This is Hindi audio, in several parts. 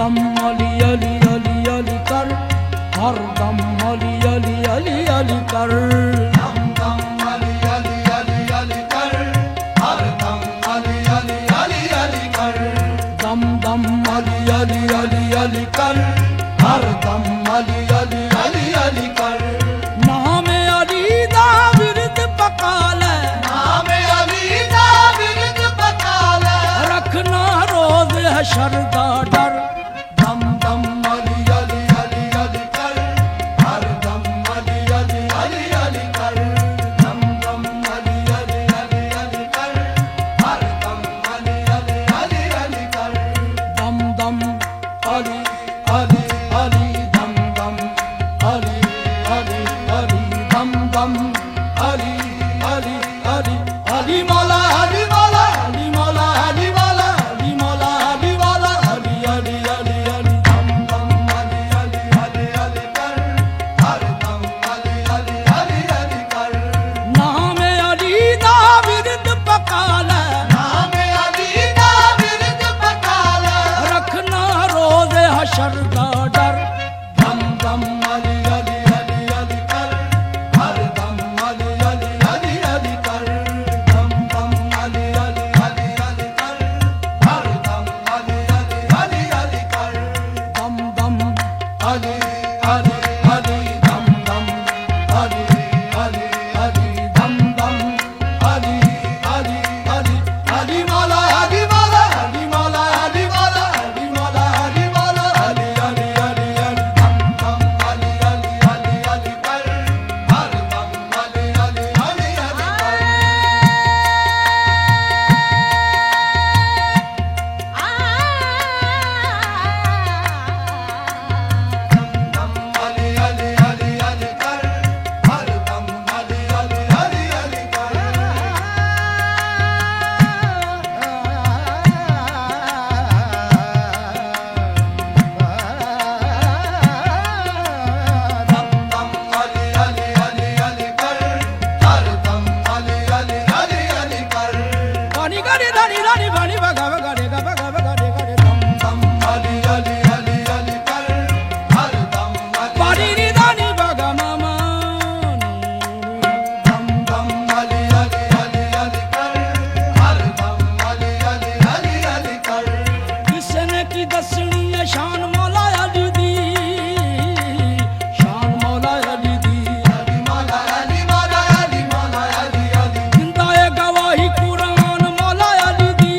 दम अली अली अली अली कर, हर दम अली अली अली अली कर, दम दम अली अली अली अली कर, हर दम अली अली अली अली कर, दम दम अली अली अली अली कर, हर दम अली अली अली अली कर। नाम अली दा विरद पकाल, नाम अली दा विरद पकाल, रखना रोज हशर दा डर। दम दम अली अली अली अली कर, हर दम अली अली अली अली कर, दम दम अली अली अली अली कर, हर दम अली अली अली अली कर, दम दम अली अली अली दम दम अली अली अली दम दम अली अली अली अली मौला अली मौला अली मौला अली मौला अली मौला अली मौला अली अली अली अली दम दम अली अली अली अली कर, हर दम अली अली अली अली कर। नाम अली दा विरद पकाल, नाम अली दा विरद पकाल, रखना रोज हशर दा डर। दम दम अली अली अली अली कर, हर दम अली अली अली अली कर, दम दम अली अली अली अली कर, हर दम अली अली अली अली कर, दम दम अली अली अली दम दम अली अली अली दम दम अली अली अली अली मौला अली मौला अली मौला अली मौला अली मौला अली मौला अली अली अली अली दम दम अली अली अली अली कर, हर दम अली अली अली अली कर, दम अली अली अली अली कर, हर दम अली अली अली अली कर। दम दम अली अली अली अली कर, हर दम अली अली अली अली कर, गानी गानी दानी दानी बानी बगा बगा रे गा बगा बगा रे गा रे दम दम अली अली अली अली कर, हर दम अली बानी नी दानी बगा मामा दम दम अली अली अली अली कर, हर दम अली अली अली अली कर। किसने की दसनी है शान मौला अली दी, शान मौला अली दी। अली मौला अली मौला अली मौला अली अली जिंदा है गवाही कुरान मौला अली दी,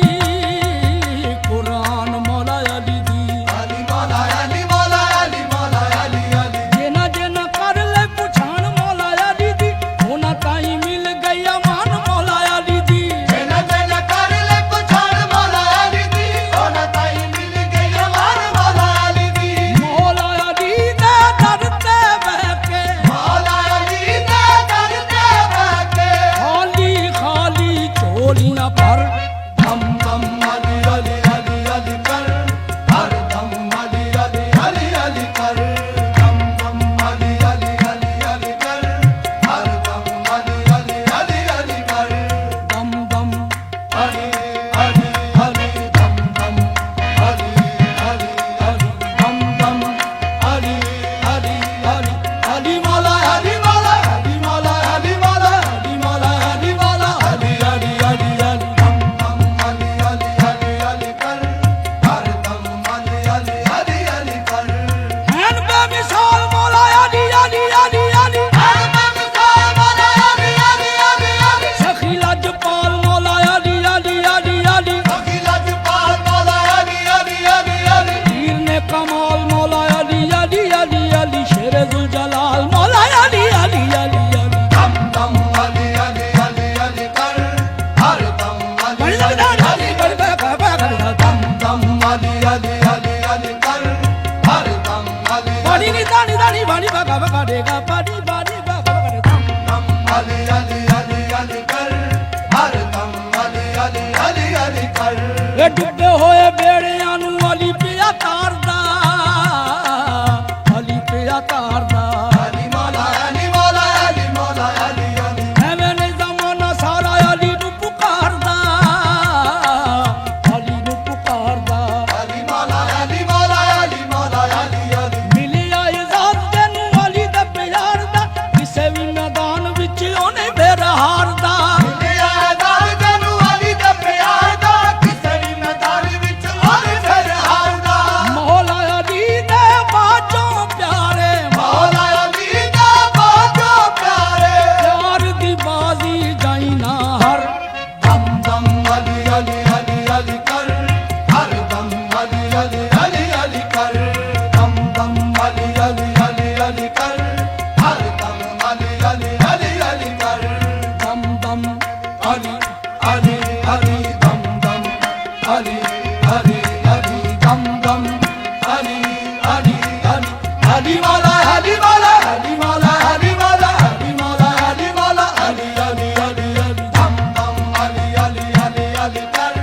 कुरान मौला अली दी। अली मौला अली मौला अली मौला अली अली जेना जेना कर ले पुछान मौला अली दी, होना ताई मिल गई अमान मौला अली दी। जेना जेना कर ले पछाड़ मौला अली दी, होना ताई मिल गई हमार मौला अली दी। मौला अली दे दर ते बहके, मौला अली दे दर ते बहके, खाली खाली चोलियां पर। दम दम अली अली अली अली कर, हर दम अली अली अली अली कर, दम दम अली अली अली अली कर, हर दम अली अली अली अली कर, दम दम अली अली अली दम दम अली अली अली दम दम अली अली अली अली मौला अली मौला अली मौला अली मौला अली मौला अली मौला अली अली अली अली दम दम अली अली अली अली कर, हर दम अली अली अली अली कर। हैन बेमिसाल मौला अली अली अली अली। हर दम साल मौला अली अली अली अली, सखी लजपाल मौला अली अली अली अली। सखी लजपाल मौला अली अली अली अली, पीर ने कमाल मौला अली अली अली अली। शेरे जुल जलाल मौला अली अली अली अली। दम दम अली अली अली अली कर, हर दम अली बड़ी अली जगदार अली बड़ी बड़ी बड़ी बड़ी बड़ी दम दम अली अली अली अली कर, हर दम अली बड़ी नी दानी दानी बड़ी बगा बगा देगा बड़ी बड़ी बगा बगा दे दम। दम अली अली अली अली कर, हर दम अली अली अली अली कर। ये डुबे होए बेड़ियां नू अली पिया तारदा, अली पिया तारदा। अली मौला अली मौला अली मौला अली अली एवें नहीं जमाना सारा अली नू पुकारदा, अली नू पुकारदा। अली मौला अली मौला अली अली अली दम दम अली अली अली अली मौला अली मौला अली मौला अली मौला अली मौला अली मौला अली अली अली अली दम दम अली अली अली अली कर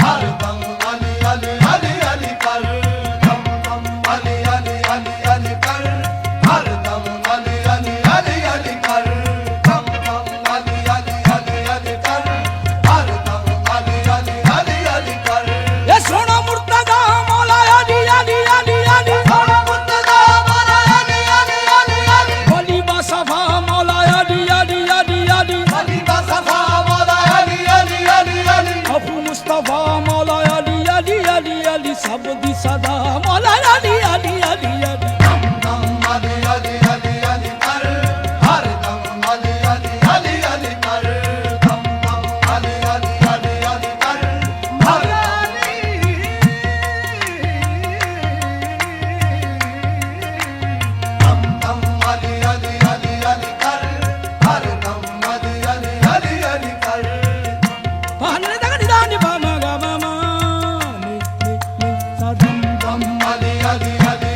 हर दम अली अली अली अली कर दम दम अली अली अली अली कर हर दम अली अली अली अली कर दम दम अली अली अली अली कर हर दम अली अली अली अली कर ये सोना मुर्तजा मौला अली अली अली अली सोना मुर्तजा मौला अली अली अली अली वली बसफा मौला अली अली अली अली अली बसफा मौला अली अली अली अली अबू मुस्तफा मौला अली अली अली अली सब दी सदा मौला अली अली अली अली दम दम अली अली अली अली कर हर दम अली अली अली अली कर दम दम अली अली अली अली कर हर दम दम अली अली अली अली कर हर दम अली अली अली अली कर पहने तक निदानी बामा गा बामा ने सा दम दम अली अली अली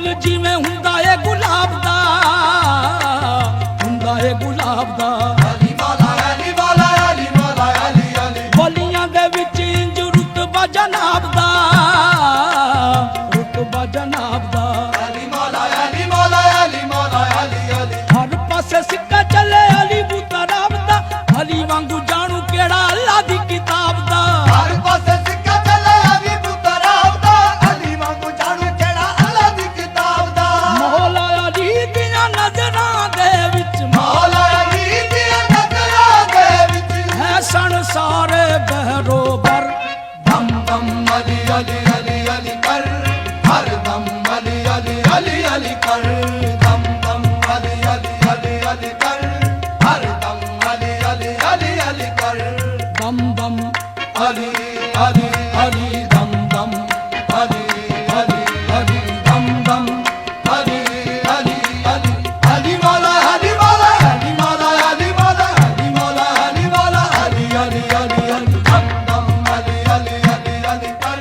ਫੁੱਲ ਜਿਵੇਂ ਹੁੰਦਾ ਏ ਗੁਲਾਬ ਦਾ, ਹੁੰਦਾ ਏ ਗੁਲਾਬ ਦਾ। ਅਲੀ ਮੌਲਾ ਅਲੀ ਮੌਲਾ ਅਲੀ ਮੌਲਾ ਅਲੀ ਅਲੀ ਬੋਲੀਆਂ ਦੇ ਵਿੱਚ ਇੰਜ ਰੁਤਬਾ ਜਨਾਬ ਦਾ, ਰੁਤਬਾ ਜਨਾਬ ਦਾ। ਅਲੀ ਮੌਲਾ ਅਲੀ ਮੌਲਾ ਅਲੀ ਮੌਲਾ ਅਲੀ ਅਲੀ ਹਰ ਪਾਸੇ ਸਿੱਕਾ ਚੱਲੇ ਅਲੀ ਬੁਤਰਾਬ ਦਾ, ਅਲੀ ਵਾਂਗੂ ਜਾਣੂ ਕਿਹੜਾ ਅੱਲਾ ਦੀ ਕਿਤਾਬ ਦਾ। ਹਰ ਪਾਸੇ ਸਿੱਕਾ ਚੱਲੇ ਅਲੀ ਪੁੱਤਰਾਬ ਦਾ, ਅਲੀ ਵਾਂਗੂ ਜਾਣੂ ਕਿਹੜਾ ਅੱਲਾ ਦੀ ਕਿਤਾਬ ਦਾ। ਮੌਲਾ ਅਲੀ ਦੀਆਂ ਨਜ਼ਰਾਂ ਦੇ ਵਿੱਚ, ਮੌਲਾ ਅਲੀ ਦੀਆਂ ਨਜ਼ਰਾਂ ਦੇ ਵਿੱਚ ਹੈ ਸੰਸਾਰੇ ਬਹਿਰੋਬਰ। ਦਮ ਦਮ ਅਲੀ ਅਲੀ ਅਲੀ ਅਲੀ ਕਰ, ਹਰ ਦਮ ਅਲੀ ਅਲੀ ਅਲੀ ਅਲੀ ਕਰ, ਦਮ ਦਮ ਅਲੀ ਅਲੀ ਅਲੀ ਅਲੀ ਕਰ, ਹਰ ਦਮ ਅਲੀ ਅਲੀ ਅਲੀ ਅਲੀ ਕਰ। ਦਮ ਦਮ ਅਲੀ ਅਲੀ ਅਲੀ ਦਮ ਦਮ ਅਲੀ ਅਲੀ ਅਲੀ ਦਮ ਦਮ ਅਲੀ ਅਲੀ ਅਲੀ ਅਲੀ ਮੌਲਾ ਅਲੀ ਮੌਲਾ ਅਲੀ ਮੌਲਾ ਅਲੀ ਮੌਲਾ ਅਲੀ ਮੌਲਾ ਅਲੀ ਮੌਲਾ ਅਲੀ ਅਲੀ ਅਲੀ ਅਲੀ ਦਮ ਦਮ ਅਲੀ ਅਲੀ ਅਲੀ ਅਲੀ ਕਰ,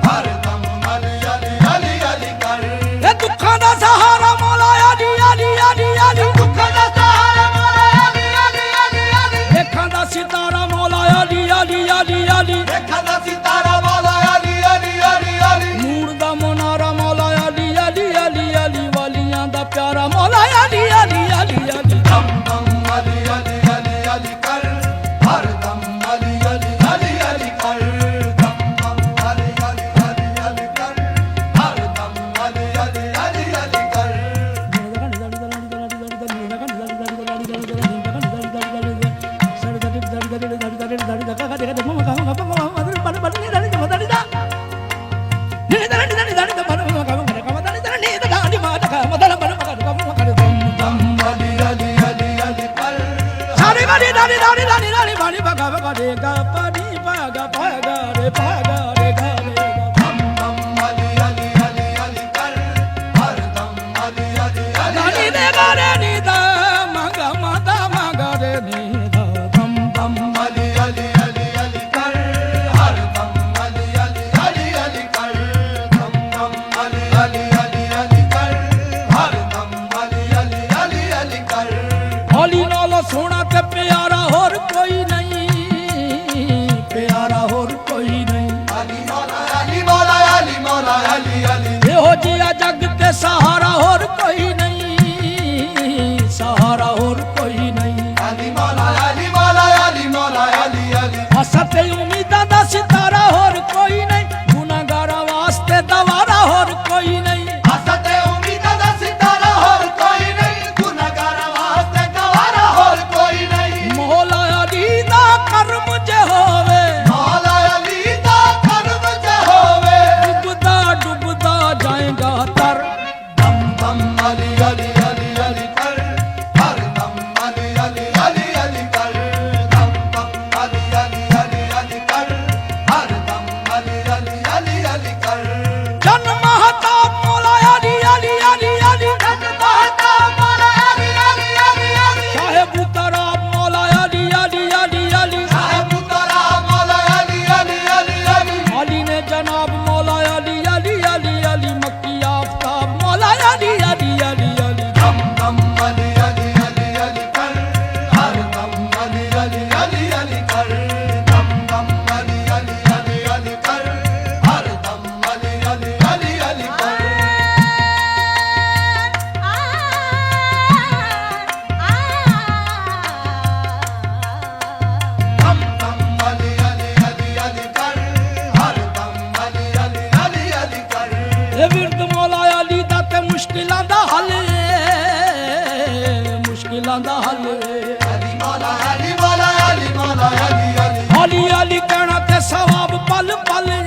ਹਰ ਦਮ ਅਲੀ ਅਲੀ ਅਲੀ ਅਲੀ ਕਰ। ਇਹ ਦੁੱਖਾਂ ਦਾ ਸਹਾਰਾ ਮੌਲਾ ਅਲੀ ਅਲੀ ਅਲੀ ਅਲੀ। ਦੁੱਖਾਂ ਦਾ ਸਹਾਰਾ ਮੌਲਾ ਅਲੀ ਅਲੀ ਅਲੀ ਅਲੀ ਦੇਖਾਂ ਦਾ ਸਿਤਾਰਾ ਮੌਲਾ ਅਲੀ ਅਲੀ ਅਲੀ ਅਲੀ। ਦੇਖਾਂ ਦਾ ਸਿਤਾਰਾ ਮੌਲਾ ਅਲੀ ਅਲੀ ਅਲੀ ਅਲੀ ਨੂਰ ਦਾ ਮਨਾਰਾ ਮੌਲਾ ਅਲੀ ਅਲੀ ਅਲੀ ਅਲੀ। ਵਾਲੀਆਂ ਦਾ ਪਿਆਰਾ ਮੌਲਾ ਅਲੀ ਅਲੀ ਅਲੀ ਅਲੀ। ਦਮ ਦਮ ਅਲੀ ਅਲੀ ਅਲੀ ਅਲੀ ਕਰ, ਹਰ ਦਮ ਅਲੀ ਅਲੀ ਅਲੀ ਅਲੀ ਕਰ, ਦਮ ਦਮ ਅਲੀ ਅਲੀ ਅਲੀ ਅਲੀ ਕਰ, ਹਰ ਦਮ ਅਲੀ ਅਲੀ ਅਲੀ ਅਲੀ ਕਰ। ਦਮ ਅਲੀ ਅਲੀ ਅਲੀ ਅਲੀ ਕਰ, ਸਾਰੀ ਵਾਰੀ ਦਾਨੀ ਦਾਨੀ ਦਾਨੀ ਦਾਨੀ ਬਾਣੀ ਭਗਾ ਭਗਾ ਦੇ ਗਾ ਪਾਣੀ ਭਾਗਾ ਭਾਗਾ ਰੇ ਭਾਗਾ ਰੇ ਗਾ ਰੇ ਗਾ। ਦਮ ਦਮ ਅਲੀ ਅਲੀ ਅਲੀ ਅਲੀ ਕਰ, ਹਰ ਦਮ ਅਲੀ ਅਲੀ ਅਲੀ ਦਾਨੀ ਦੇ ਗਾਰੇ ਨੀ ਦਾ ਮੰਗਾ ਮਾਤਾ ਮੰਗਾ ਰੇ ਨੀ ਦਾ। ਦਮ ਦਮ ਅਲੀ ਅਲੀ ਅਲੀ ਅਲੀ ਕਰ, ਹਰ ਦਮ ਅਲੀ ਅਲੀ ਅਲੀ ਅਲੀ ਕਰ, ਦਮ ਦਮ ਅਲੀ ਅਲੀ ਅਲੀ ਅਲੀ ਕਰ, ਹਰ ਦਮ ਅਲੀ ਅਲੀ ਅਲੀ ਅਲੀ ਕਰ। ਹੌਲੀ ਨਾਲ ਸੋਹਣਾ ਤੇ ਪਿਆਰਾ ਹੋਰ ਕੋਈ ਨਹੀਂ, ਪਿਆਰਾ ਹੋਰ ਕੋਈ ਨਹੀਂ। ਅਲੀ ਮੌਲਾ ਅਲੀ ਮੌਲਾ ਅਲੀ ਮੌਲਾ ਅਲੀ ਅਲੀ ਇਹੋ ਜਿਹਾ ਜੱਗ ਤੇ ਸਹਾਰਾ ਹੋਰ ਕੋਈ ਨਹੀਂ, ਸਹਾਰਾ ਹੋਰ ਕੋਈ ਨਹੀਂ। ਅਲੀ ਮੌਲਾ ਅਲੀ ਮੌਲਾ ਅਲੀ ਮੌਲਾ ਅਲੀ ਅਲੀ ਆਸਾਂ ਤੇ ਉਮੀਦਾਂ ਦਾ ਸਿਤਾਰਾ ਹੋਰ ਕੋਈ ਨਹੀਂ। ਗੁਨਾਹਗਾਰਾਂ ਵਾਸਤੇ ਦਵਾਰਾ ਹੋਰ ਕੋਈ ਨਹੀਂ। ਆਸਾਂ ਤੇ ਉਮੀਦਾਂ ਦਾ ਸਿਤਾਰਾ ਹੋਰ ਕੋਈ ਨਹੀਂ, ਗੁਨਾਹਗਾਰਾਂ ਵਾਸਤੇ ਗਵਾਰਾ ਹੋਰ ਕੋਈ ਨਹੀਂ। ਮੌਲਾ ਅਲੀ ਦਾ ਕਰਮ ਜੇ ਹੋਵੇ, ਮੌਲਾ ਅਲੀ ਦਾ ਕਰਮ ਜੇ ਹੋਵੇ, ਡੁੱਬਦਾ ਡੁੱਬਦਾ ਜਾਏਗਾ ਤਰ। ਦਮ ਦਮ ਅਲੀ ਅਲੀ ਅਲੀ ਅਲੀ ਕਰ, ਹਰ ਦਮ ਅਲੀ ਅਲੀ ਅਲੀ ਅਲੀ ਕਰ, ਦਮ ਦਮ ਅਲੀ ਅਲੀ ਅਲੀ ਅਲੀ ਕਰ, ਹਰ ਦਮ ਅਲੀ ਅਲੀ ਅਲੀ ਅਲੀ ਕਰ। ਜਨ ਮਹਤਾਬ ਮੌਲਾ ਅਲੀ ਅਲੀ ਅਲੀ ਅਲੀ। ਜਨ ਮਹਤਾਬ ਮੌਲਾ ਅਲੀ ਅਲੀ ਅਲੀ ਅਲੀ ਸਾਹਿਬ ਤਰਾਬ ਮੌਲਾ ਅਲੀ ਅਲੀ ਅਲੀ ਅਲੀ। ਸਾਹਿਬ ਤਰਾ ਮੌਲਾ ਅਲੀ ਅਲੀ ਅਲੀ ਅਲੀ ਅਲੀ ਨੇ ਜਨਾਬ ਮੌਲਾ ਅਲੀ ਅਲੀ ਅਲੀ ਅਲੀ। ਮੱਕੀ ਆਫਤਾਬ ਮੌਲਾ ਅਲੀ ਅਲੀ ਅਲੀ ਅਲੀ। ਦਮ ਦਮ ਅਲੀ ਅਲੀ ਅਲੀ ਅਲੀ ਕਰ, ਹਰ ਦਮ ਅਲੀ ਅਲੀ ਅਲੀ ਅਲੀ ਕਰ, ਦਮ ਦਮ ਅਲੀ ਅਲੀ ਅਲੀ ਅਲੀ ਕਰ, ਹਰ ਦਮ ਅਲੀ ਅਲੀ ਅਲੀ ਅਲੀ ਕਰ। ਦਮ ਦਮ ਅਲੀ ਅਲੀ ਅਲੀ ਅਲੀ ਕਰ, ਹਰ ਦਮ ਅਲੀ ਅਲੀ ਅਲੀ ਅਲੀ ਕਰ। ਇਹ ਵਿਰਦ ਮੌਲਾ ਅਲੀ ਦਾ ਤੇ ਮੁਸ਼ਕਿਲਾਂ ਦਾ ਹੱਲ ਏ, ਮੁਸ਼ਕਿਲਾਂ ਦਾ ਹੱਲ ਏ। ਅਲੀ ਮੌਲਾ ਅਲੀ ਮੌਲਾ ਅਲੀ ਮੌਲਾ ਅਲੀ ਅਲੀ ਅਲੀ ਅਲੀ ਕਹਿਣਾ ਤੇ ਸਵਾਬ ਪਲ ਪਲ ਏ,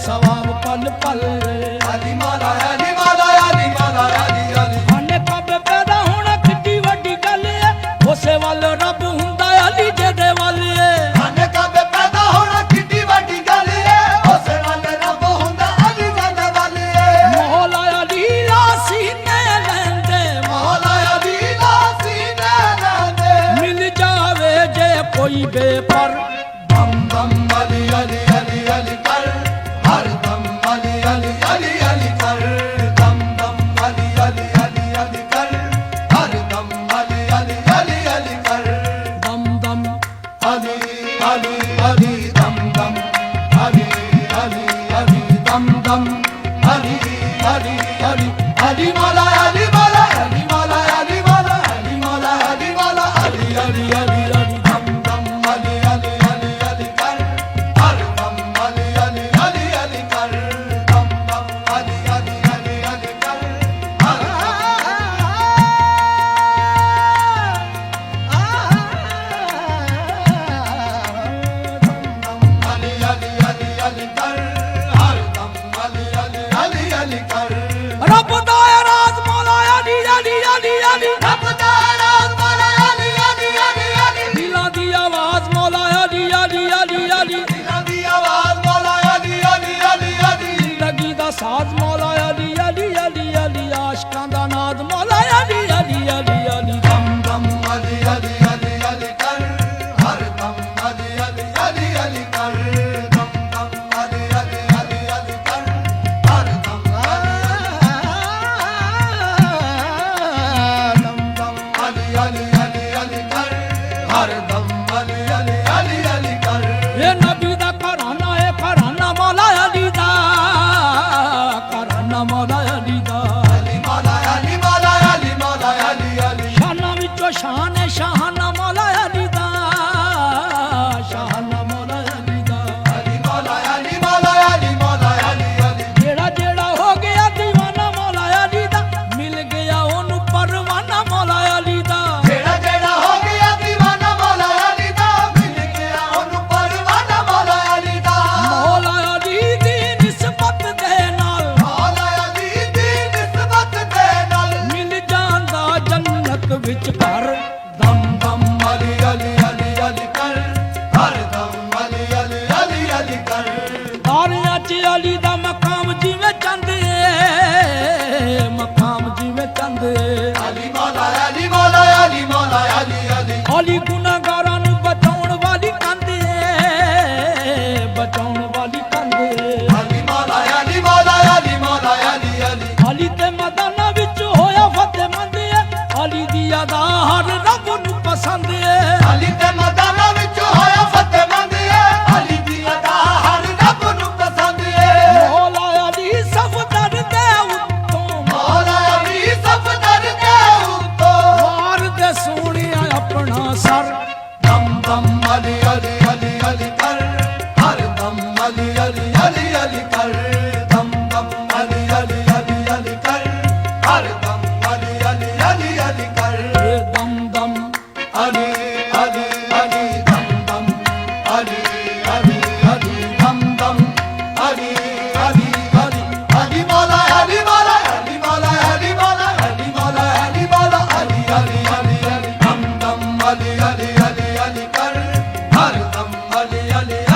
ਸਵਾਬ ਪਲ ਪਲ ਏ। ਅਲੀ ਮੌਲਾ ਅਲੀ ਮੌਲਾ ਅਲੀ ਮੌਲਾ ਅਲੀ ਅਲੀ ਖਾਨੇ ਕਾਬੇ ਪੈਦਾ ਹੋਣਾ ਕਿੱਡੀ ਵੱਡੀ ਗੱਲ ਏ। ਉਸੇ ਵੱਲ ਰੱਬ ਹੁੰਦਾ ਅਲੀ ਜਿਹਦੇ ਵੱਲ ਏ। ਖਾਨੇ ਕਾਬੇ ਪੈਦਾ ਹੋਣਾ ਕਿੱਡੀ ਵੱਡੀ ਗੱਲ ਏ, ਉਸੇ ਵੱਲ ਰੱਬ ਹੁੰਦਾ ਅਲੀ ਜਦ ਵੱਲ ਏ। ਮੌਲਾ ਅਲੀ ਲਾ ਸੀਨੇ ਲੈਂਦੇ, ਮੌਲਾ ਅਲੀ ਦਾ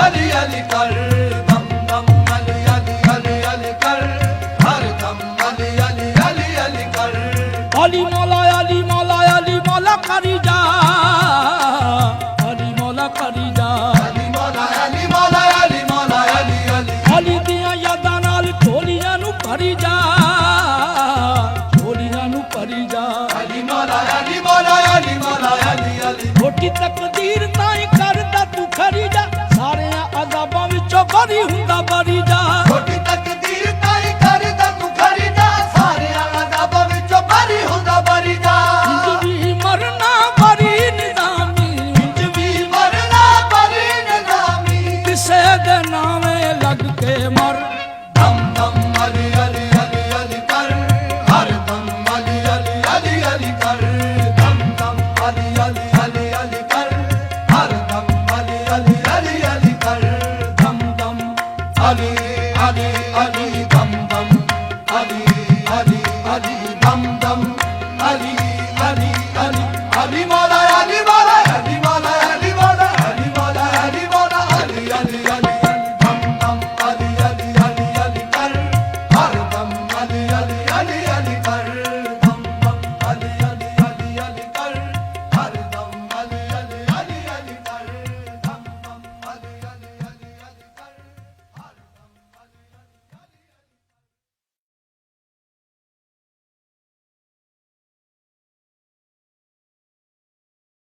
अली अली कर दम दम अली अली अली अली कर हर दम अली अली अली अली कर अली मौला करी जा अली मौला करी जा अली मौला अली मौला अली मौला अली अली अली दिया यादां नाल झोलियां नू भरी जा झोलियां नू भरी जा अली मौला अली मौला अली मौला अली अली छोटी तकदीर ताई करदा तू खरी जा सारे अज़ाबां विचों बरी हुंदा बरी जा छोटी तकदीर ताई करदा तू खरी जा सारे अज़ाबां विचों बरी हुंदा बरी जा इंज भी मरना बरी निज़ामी इंज भी मरना बरी निज़ामी किसे दे नावे लग के मर दम दम अली अली अली अली कर हर दम अली अली अली अली कर दम दम अली अली अली अली कर हर दम अली अली अली